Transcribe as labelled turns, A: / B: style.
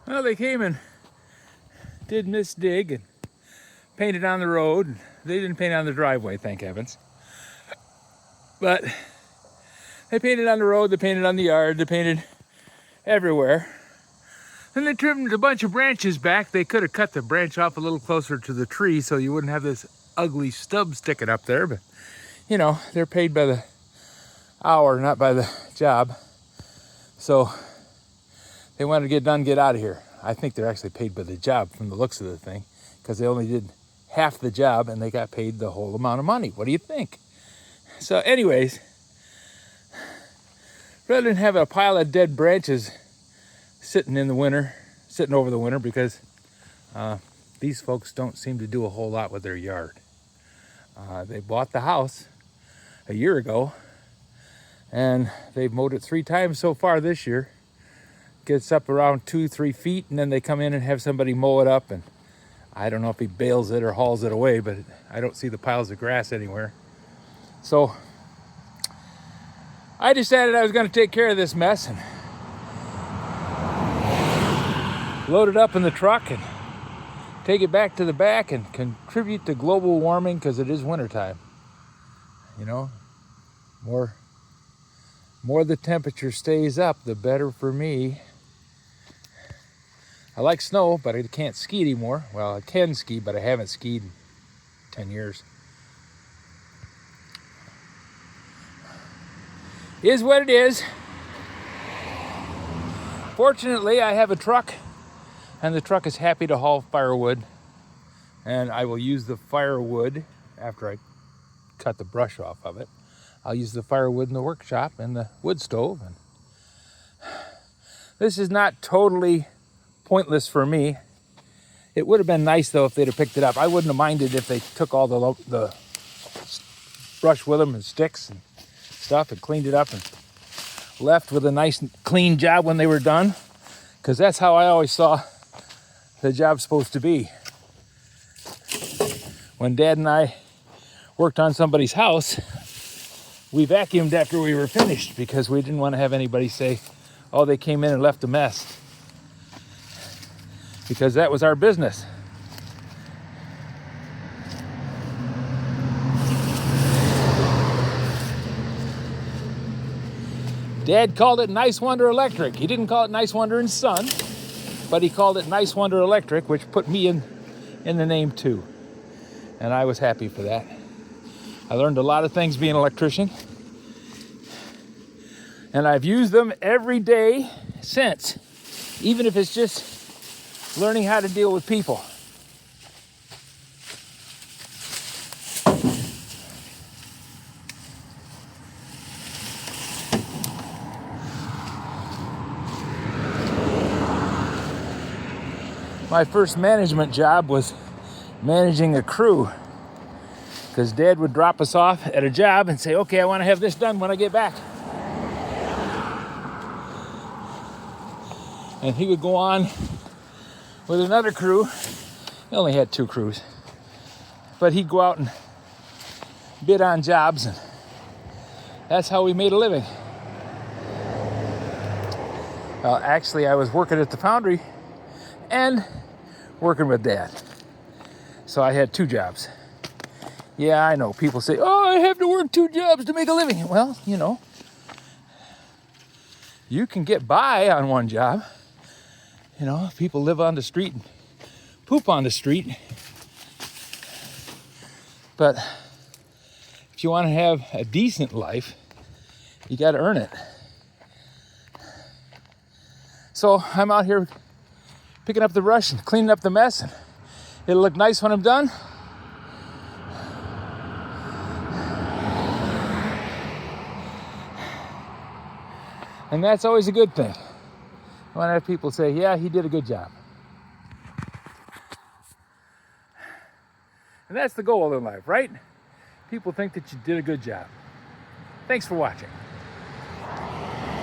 A: Well, they came and did Miss Dig and painted on the road. They didn't paint on the driveway, thank heavens. But they painted on the road, they painted on the yard, they painted everywhere. Then they trimmed a bunch of branches back. They could have cut the branch off a little closer to the tree so you wouldn't have this ugly stub sticking up there. But, you know, they're paid by the hour, not by the job. So they wanted to get done, get out of here. I think they're actually paid by the job from the looks of the thing, because they only did half the job and they got paid the whole amount of money. What do you think? So anyways, rather than have a pile of dead branches sitting over the winter, because these folks don't seem to do a whole lot with their yard. They bought the house a year ago and they've mowed it 3 times so far this year. Gets up around 2-3 feet, and then they come in and have somebody mow it up, and I don't know if he bales it or hauls it away, but I don't see the piles of grass anywhere. So I decided I was going to take care of this mess and load it up in the truck and take it back to the back and contribute to global warming, because it is wintertime. You know, more the temperature stays up, the better for me. I like snow, but I can't ski anymore. Well, I can ski, but I haven't skied in 10 years. Is what it is. Fortunately, I have a truck, and the truck is happy to haul firewood. And I will use the firewood after I cut the brush off of it. I'll use the firewood in the workshop and the wood stove. And this is not totally pointless for me. It would have been nice, though, if they'd have picked it up. I wouldn't have minded if they took all the brush with them and sticks and stuff and cleaned it up and left with a nice clean job when they were done, because that's how I always saw the job supposed to be. When Dad and I worked on somebody's house, we vacuumed after we were finished, because we didn't want to have anybody say, oh, they came in and left a mess, because that was our business. Dad called it Nice Wonder Electric. He didn't call it Nice Wonder and Son, but he called it Nice Wonder Electric, which put me in the name too. And I was happy for that. I learned a lot of things being an electrician, and I've used them every day since, even if it's just learning how to deal with people. My first management job was managing a crew, because Dad would drop us off at a job and say, okay, I want to have this done when I get back. And he would go on with another crew. He only had 2 crews, but he'd go out and bid on jobs, and that's how we made a living. Actually, I was working at the foundry and working with Dad, so I had 2 jobs. Yeah, I know people say, oh, I have to work 2 jobs to make a living. Well, you know, you can get by on one job. You know, people live on the street and poop on the street. But if you want to have a decent life, you got to earn it. So I'm out here picking up the brush and cleaning up the mess, and it'll look nice when I'm done. And that's always a good thing. I want to have people say, yeah, he did a good job. And that's the goal in life, right? People think that you did a good job. Thanks for watching.